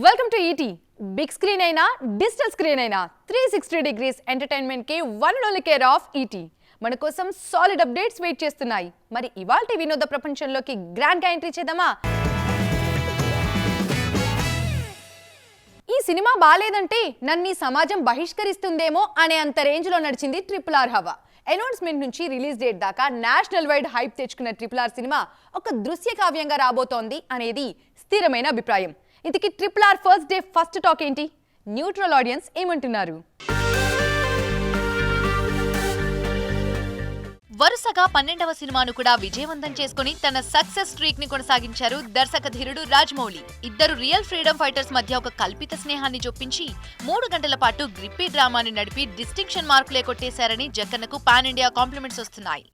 Welcome to ET. Big screen అయినా digital screen అయినా 360 degrees entertainment కి one and only care of ET. మన కోసం సాలిడ్ అప్డేట్స్ వెయిట్ చేస్తున్నాయి. మరి ఇవాల్టి వినోద ప్రపంచంలోకి గ్రాండ్ గా ఎంట్రీ చేద్దామా? ఈ సినిమా బాలేదంటే నన్ను సమాజం బహిష్కరిస్తుందేమో అనే అంత రేంజ్ లో నడిచింది RRR హవా. అనౌన్స్మెంట్ నుంచి రిలీజ్ డేట్ దాకా నేషనల్ వైడ్ హైప్ తెచ్చుకున్న RRR సినిమా ఒక దృశ్య కావ్యంగా రాబోతోంది అనేది స్థిరమైన అభిప్రాయం. ఇంతకీ RRR first day first talk ఏంటి? న్యూట్రల్ ఆడియన్స్ ఏమంటున్నారు? వరుసగా 12వ సినిమాను కూడా విజయవంతం చేసుకుని తన సక్సెస్ స్ట్రీక్ ని కొనసాగించారు దర్శక ధీరుడు రాజమౌళి. ఇద్దరు రియల్ ఫ్రీడమ్ ఫైటర్స్ మధ్య ఒక కల్పిత స్నేహాన్ని చొప్పించి 3 గంటల పాటు గ్రిప్పీ డ్రామాని నడిపి డిస్టింక్షన్ మార్కులే కొట్టేశారని జక్కన్నకు పాన్ ఇండియా కాంప్లిమెంట్స్ వస్తున్నాయి.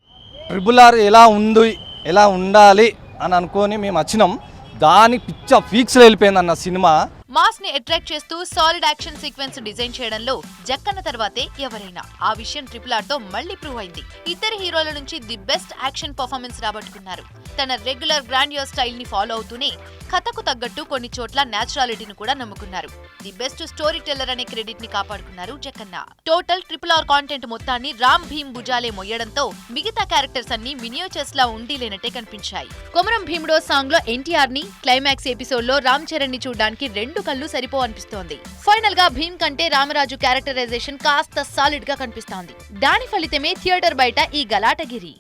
RRR ఎలా ఉంది, ఎలా ఉండాలి అని అనుకొని మేము వచ్చినాం. దాని పిచ్చ ఫీక్స్ వెళ్ళిపోయింది అన్న సినిమా. మాస్ ని అట్రాక్ట్ చేస్తూ సాలిడ్ యాక్షన్ సీక్వెన్స్ డిజైన్ చేయడంలో జక్కన్న తర్వాతే ఎవరైనా. ఆ విషయం RRR తో మళ్లీ ప్రూవ్ అయింది. ఇద్దరు హీరోల నుంచి ది బెస్ట్ యాక్షన్ పర్ఫార్మెన్స్ రాబట్టుకున్నారు. తన రెగ్యులర్ గ్రాండియర్ స్టైల్ ని ఫాలో అవుతూనే కథకు తగ్గట్టు కొన్ని చోట్ల నేచురాలిటీని కూడా నమ్ముకున్నారు. ది బెస్ట్ స్టోరీ టెల్లర్ అనే క్రెడిట్ ని కాపాడుకున్నారు జక్కన్న. టోటల్ RRR కాంటెంట్ మొత్తాన్ని రామ్ భీమ్ భుజాలే మొయ్యడంతో మిగతా క్యారెక్టర్స్ అన్ని మినియేచర్స్ లా ఉండి లేనట్టే కనిపించాయి. కొమరం భీముడో సాంగ్ లో ఎన్టీఆర్ ని, క్లైమాక్స్ ఎపిసోడ్ లో రామ్ చరణ్ ని చూడడానికి 2 కళ్ళు సరిపో అనిపిస్తోంది. ఫైనల్ గా భీమ్ కంటే రామరాజు క్యారెక్టరైజేషన్ కాస్త సాలిడ్ గా కనిపిస్తోంది. దాని ఫలితమే థియేటర్ బయట ఈ గలాటగిరి.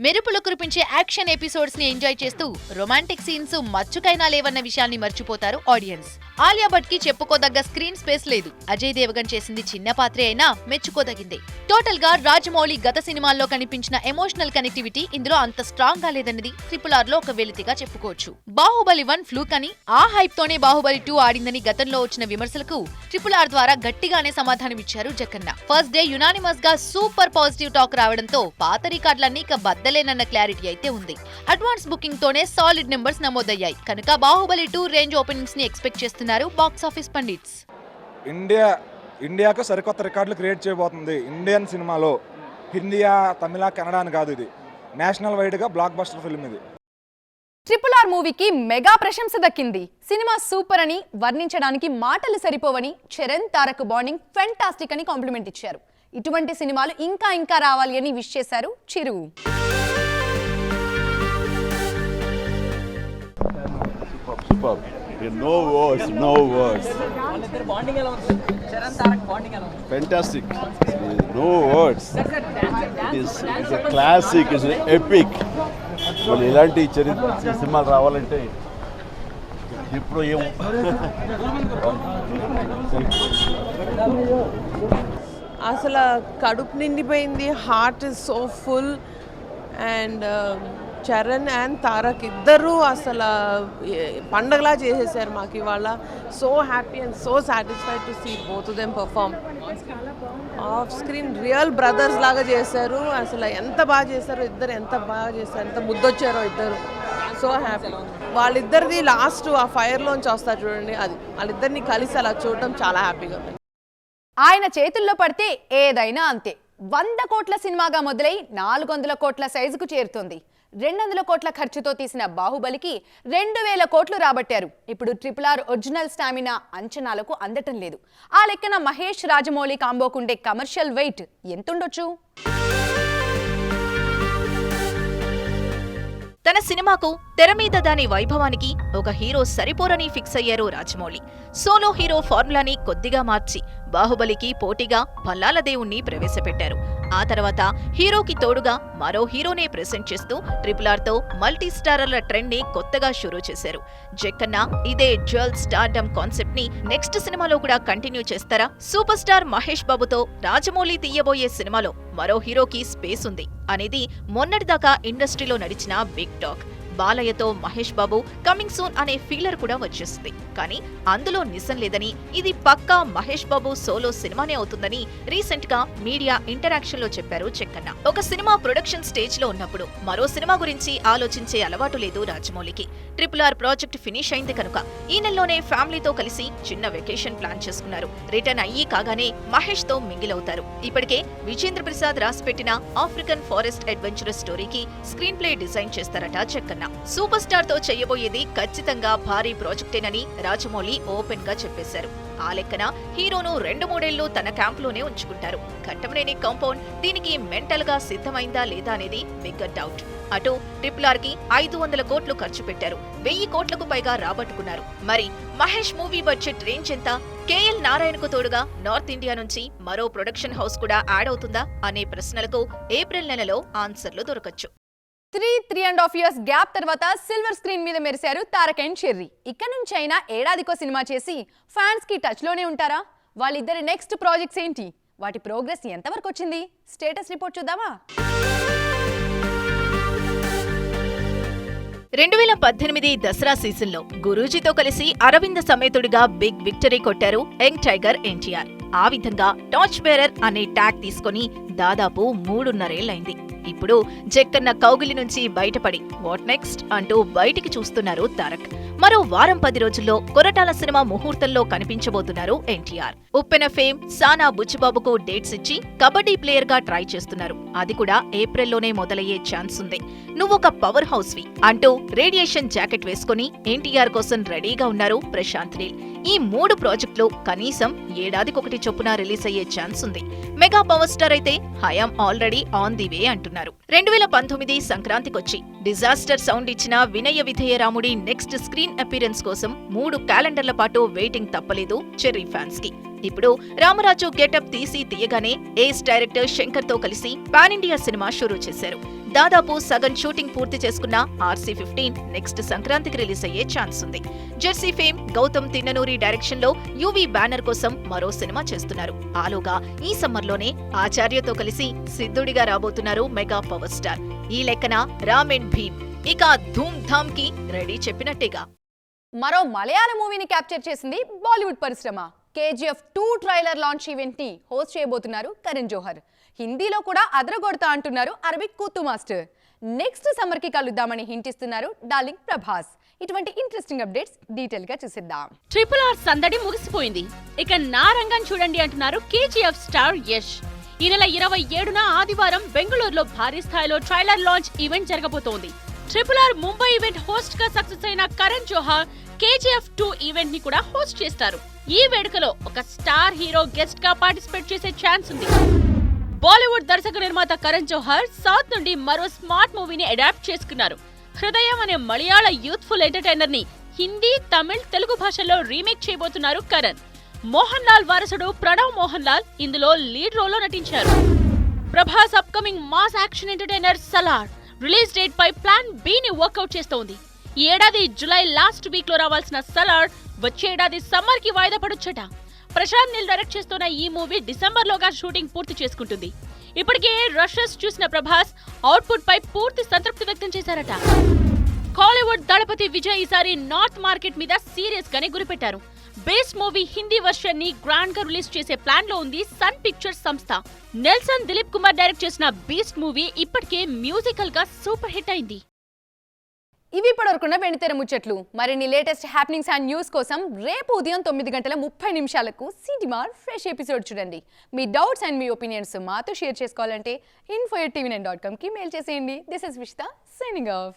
మెరుపులు కురిపించే యాక్షన్ ఎపిసోడ్స్ ని ఎంజాయ్ చేస్తూ రొమాంటిక్ సీన్స్ మచ్చుకైనా లేవన్న విషయాన్ని మర్చిపోతారు ఆడియన్స్. ఆలియా భట్ కి చెప్పుకోదగ్గ స్క్రీన్ స్పేస్ లేదు. అజయ్ దేవగన్ చేసింది చిన్న పాత్రే అయినా మెచ్చుకోదగిందే. టోటల్ గా రాజమౌళి గత సినిమాల్లో కనిపించిన ఎమోషనల్ కనెక్టివిటీ ఇందులో అంత స్ట్రాంగ్ గా లేదన్నది RRR లో ఒక వెలితిగా చెప్పుకోవచ్చు. బాహుబలి 1 ఫ్లూక్ అని, ఆ హైప్ తోనే బాహుబలి 2 ఆడిందని గతంలో వచ్చిన విమర్శలకు RRR ద్వారా గట్టిగానే సమాధానమిచ్చారు జక్కన్న. ఫస్ట్ డే యునానిమస్ గా సూపర్ పాజిటివ్ టాక్ రావడంతో పాత రికార్డులన్నీ ఇక బద్దలేనన్న క్లారిటీ అయితే ఉంది. అడ్వాన్స్ బుకింగ్ తోనే సాలిడ్ నెంబర్స్ నమోదయ్యాయి కనుక బాహుబలి 2 రేంజ్ ఓపెనింగ్స్ ని ఎక్స్పెక్ట్ చేస్తున్నారు బాక్స్ ఆఫీస్ పండిట్స్. ఇండియాకు సరికొత్త రికార్డులు క్రియేట్ చేయబోతుంది. ఇండియన్ సినిమాలో హిందీయా, తమిళ, కన్నడ అని కాదు, ఇది నేషనల్ వైడ్ గా బ్లాక్ బస్టర్ ఫిల్మ్. ఇది RRR మూవీకి మెగా ప్రశంస దక్కింది. సినిమా సూపర్ అని వర్ణించడానికి మాటలు సరిపోవని చరణ్ తారక్ బాండింగ్ ఫెంటాస్టిక్ అని కాంప్లిమెంట్ ఇచ్చారు. ఇటువంటి సినిమాలు ఇంకా ఇంకా రావాలి అని విష్ చేశారు చిరు. No words. Fantastic. No words. It's a classic. It's an epic. Well, ఇలాంటి సినిమాలు రావాలంటే ఇప్పుడు ఏమో అసలు కడుపు నిండిపోయింది. Heart is so full. And Charan and Tarak ఇద్దరు అసలు పండగలా చేసేసారు మాకు ఇవాళ. So happy and so satisfied to see both them perform. Off screen real brothers లాగా చేశారు. అసలు ఎంత బాగా చేశారో ఇద్దరు, ఎంత బాగా చేశారు, ఎంత ముద్దొచ్చారో ఇద్దరు. So happy. వాళ్ళిద్దరిది లాస్ట్ ఆ ఫైర్లోంచి వస్తారు చూడండి, అది వాళ్ళిద్దరిని కలిసి అలా చూడటం చాలా హ్యాపీగా ఉంది. ఆయన చేతుల్లో పడితే ఏదైనా అంతే. 100 కోట్ల సినిమాగా మొదలై 400 కోట్ల సైజుకు చేరుతోంది. 200 కోట్ల ఖర్చుతో తీసిన బాహుబలికి 2000 కోట్లు రాబట్టారు. ఇప్పుడు RRR ఒరిజినల్ స్టామినా అంచనాలకు అందటం లేదు. ఆ లెక్కన మహేష్ రాజమౌళి కాంబోకుండే కమర్షియల్ వెయిట్ ఎంతుండొచ్చు? తన సినిమాకు తెర మీద దాని వైభవానికి ఒక హీరో సరిపోరని ఫిక్స్ అయ్యారు రాజమౌళి. సోలో హీరో ఫార్ములాని కొద్దిగా మార్చి బాహుబలికి పోటీగా భల్లాల దేవుణ్ణి ప్రవేశపెట్టారు. ఆ తర్వాత హీరోకి తోడుగా మరో హీరోనే ప్రెజెంట్ చేస్తూ RRR తో మల్టీ స్టారర్ల ట్రెండ్ ని కొత్తగా షురూ చేశారు. జక్కన్న ఇదే డ్యూయల్ స్టార్డమ్ కాన్సెప్ట్ ని నెక్స్ట్ సినిమాలో కూడా కంటిన్యూ చేస్తారా? సూపర్ స్టార్ మహేష్ బాబుతో రాజమౌళి తీయబోయే సినిమాలో మరో హీరోకి స్పేస్ ఉంది అనేది మొన్నటిదాకా ఇండస్ట్రీలో నడిచిన big talk. బాలయ్యతో Mahesh Babu coming soon అనే ఫీలర్ కూడా వచ్చేసింది. కానీ అందులో నిజం లేదని, ఇది పక్కా మహేష్ బాబు సోలో సినిమానే అవుతుందని రీసెంట్ గా మీడియా ఇంటరాక్షన్ లో చెప్పారు చెక్కన్న. ఒక సినిమా ప్రొడక్షన్ స్టేజ్ లో ఉన్నప్పుడు మరో సినిమా గురించి ఆలోచించే అలవాటు లేదు రాజమౌళికి. RRR ప్రాజెక్ట్ ఫినిష్ అయింది కనుక ఈ నెలలోనే ఫ్యామిలీతో కలిసి చిన్న వెకేషన్ ప్లాన్ చేసుకున్నారు. రిటర్న్ అయ్యి కాగానే మహేష్ తో మింగిల్ అవుతారు. ఇప్పటికే విజేంద్ర ప్రసాద్ రాసిపెట్టిన ఆఫ్రికన్ ఫారెస్ట్ అడ్వెంచరస్ స్టోరీకి స్క్రీన్ ప్లే డిజైన్ చేస్తారట చెక్కన్న. సూపర్ స్టార్ తో చేయబోయేది ఖచ్చితంగా భారీ ప్రాజెక్టేనని రాజమౌళి ఓపెన్ గా చెప్పేశారు. ఆ లెక్కన హీరోను 2-3 ఏళ్లు తన క్యాంప్లోనే ఉంచుకుంటారు. ఘట్టమనేని కాంపౌండ్ దీనికి మెంటల్ గా సిద్ధమైందా లేదా అనేది బిగ్గర్ డౌట్. అటు RRR కి 500 కోట్లు ఖర్చు పెట్టారు. 1000 కోట్లకు పైగా రాబట్టుకున్నారు. మరి మహేష్ మూవీ బడ్జెట్ రేంజ్ ఎంత? KL నారాయణకు తోడుగా నార్త్ ఇండియా నుంచి మరో ప్రొడక్షన్ హౌస్ కూడా యాడ్ అవుతుందా అనే ప్రశ్నలకు ఏప్రిల్ నెలలో ఆన్సర్లు దొరకచ్చు. 3.5 years గ్యాప్ తర్వాత సిల్వర్ స్క్రీన్ మీద మెరిశారు తారక్ అండ్ చెర్రీ. ఇక్కడ నుంచి అయినా ఏడాదికో సినిమా చేసి ఫ్యాన్స్ కి టచ్ లోనే ఉంటారా? వాళ్ళిద్దరి నెక్స్ట్ ప్రాజెక్ట్స్ ఏంటి? వాటి ప్రోగ్రెస్ ఎంతవరకు వచ్చింది? స్టేటస్ రిపోర్ట్ చూద్దామా? 2018 దసరా సీజన్లో గురూజీతో కలిసి అరవింద సమేతుడిగా బిగ్ విక్టరీ కొట్టారు యంగ్ టైగర్ ఎన్టీఆర్. ఆ విధంగా టార్చ్ బేరర్ అనే ట్యాగ్ తీసుకుని దాదాపు 3.5 ఏళ్లైంది. ఇప్పుడు జక్కన్న కౌగిలి నుంచి బయటపడి వాట్ నెక్స్ట్ అంటూ బయటికి చూస్తున్నారు తారక్. మరో వారం 10 రోజుల్లో కొరటాల సినిమా ముహూర్తంలో కనిపించబోతున్నారు ఎన్టీఆర్. ఉప్పెన ఫేమ్ సానా బుచ్చిబాబుకు డేట్స్ ఇచ్చి కబడ్డీ ప్లేయర్ గా ట్రై చేస్తున్నారు. అది కూడా ఏప్రిల్లోనే మొదలయ్యే ఛాన్స్ ఉంది. నువ్వొక పవర్ హౌస్ వి అంటూ రేడియేషన్ జాకెట్ వేసుకుని ఎన్టీఆర్ కోసం రెడీగా ఉన్నారు ప్రశాంత్ నీల్. ఈ 3 ప్రాజెక్టులు కనీసం ఏడాదికొకటి చొప్పున రిలీజ్ అయ్యే ఛాన్స్ ఉంది. మెగా పవర్ స్టార్ అయితే హయామ్ ఆల్రెడీ ఆన్ ది వే అంటున్నారు. 2019 సంక్రాంతికొచ్చి డిజాస్టర్ సౌండ్ ఇచ్చిన వినయ విధేయ రాముడి నెక్స్ట్ స్క్రీన్ అపీరెన్స్ కోసం 3 క్యాలెండర్ల పాటు వెయిటింగ్ తప్పలేదు చెర్రీ ఫ్యాన్స్ కి. ఇప్పుడు రామరాజు గెటప్ తీయగానే ఏస్ డైరెక్టర్ శంకర్ తో కలిసి పాన్ ఇండియా సినిమా షురూ చేశారు. దాదాపు సగం షూటింగ్ పూర్తి చేసుకున్న RC-15 నెక్స్ట్ సంక్రాంతికి రిలీజ్ అయ్యే ఛాన్స్ ఉంది. Jersey fame Gautam Tinnanuri direction లో UV బ్యానర్ కోసం మరో సినిమా చేస్తున్నారు. ఆలోగా ఈ సమ్మర్లోనే ఆచార్యతో కలిసి సిద్ధుడిగా రాబోతున్నారు మెగా పవర్ స్టార్. ఈ లెక్కన రామ్ అండ్ భీమ్ ఇక ధూమ్ ధామ్ కి రెడీ చెప్పినట్టేగా. మరో మలయాళ మూవీని క్యాప్చర్ చేసింది బాలీవుడ్ పరిశ్రమ. KGF 2 ట్రైలర్ లాంచ్ ఈవెంట్ ని హోస్ట్ చేయబోతున్నారు కరణ్ జోహర్. హిందీలో కూడా అదరగొడతా అంటున్నారు అరబిక్ కూతు మాస్టర్. నెక్స్ట్ సమ్మర్ కి కలుద్దామని హింట్ ఇస్తున్నారు డార్లింగ్ ప్రభాస్. ఇటువంటి ఇంట్రెస్టింగ్ అప్డేట్స్ డీటెయిల్ గా చూసిద్దాం. RRR సందడి ముగిసిపోయింది. ఇక నా రంగం చూడండి అంటున్నారు KGF స్టార్ యష్. ఈ నెల 27న ఆదివారం బెంగళూరులో భారీ స్థాయిలో ట్రైలర్ లాంచ్ ఈవెంట్ జరగబోతోంది. RRR ముంబై ఈవెంట్ హోస్ట్ గా సక్సెస్ అయిన కరణ్ జోహర్ KGF 2 ఈవెంట్ ని కూడా హోస్ట్ చేస్తారు. ఈ వేడుకలో ఒక స్టార్ హీరో గెస్ట్ గా పార్టిసిపేట్ చేసే ఛాన్స్ ఉంది. బాలీవుడ్ దర్శక నిర్మాత కరణ్ జోహర్ సౌత్ నుండి మరో స్మార్ట్ మూవీని అడాప్ట్ చేసుకున్నారు. హృదయం అనే మలయాళ యూత్ఫుల్ ఎంటర్టైనర్ ని హిందీ, తమిళ్, తెలుగు భాషల్లో రీమేక్ చేయబోతున్నారు కరణ్. మోహన్ లాల్ వారసుడు ప్రణవ్ మోహన్ లాల్ ఇందులో లీడ్ రోల్ లో నటించారు. Prabhas upcoming mass action entertainer Salaar release date పై ప్లాన్ B ని వర్కౌట్ చేస్తోంది. ఈ ఏడాది జులై లాస్ట్ వీక్ లో రావాల్సిన సలార్ వచ్చే ఏడాది సమ్మర్ కి వాయిదా పడొచ్చట. ప్రశాంత్ నీల్ డైరెక్ట్ చేస్తున్న ఈ మూవీ డిసెంబర్ లోగా షూటింగ్ పూర్తి చేసుకుంటుంది. ఇప్పటికే రషెస్ చూసిన ప్రభాస్ అవుట్పుట్ పై పూర్తి సంతృప్తి వ్యక్తం చేశారట. హాలీవుడ్ దళపతి విజయ్ ఈసారి నార్త్ మార్కెట్ మీద సీరియస్ గానే గురిపెట్టారు. బేస్ మూవీ హిందీ వర్షన్ ని గ్రాండ్ గా రిలీజ్ చేసే ప్లాన్ లో ఉంది సన్ పిక్చర్స్ సంస్థ. నెల్సన్ దిలీప్ కుమార్ డైరెక్ట్ చేసిన బీస్ట్ మూవీ ఇప్పటికే మ్యూజికల్ గా సూపర్ హిట్ అయింది. ఇవి ఇప్పటివరకున్న వెండితెర ముచ్చట్లు. మరిన్ని లేటెస్ట్ హ్యాపెనింగ్స్ అండ్ న్యూస్ కోసం రేపు ఉదయం 9:30 సిటీమార్ ఫ్రెష్ ఎపిసోడ్ చూడండి. మీ డౌట్స్ అండ్ మీ ఒపీనియన్స్ మాతో షేర్ చేసుకోవాలంటే info@tvn.com కి మెయిల్ చేసేయండి. దిస్ ఇస్ విష్తా సైనింగ్ ఆఫ్.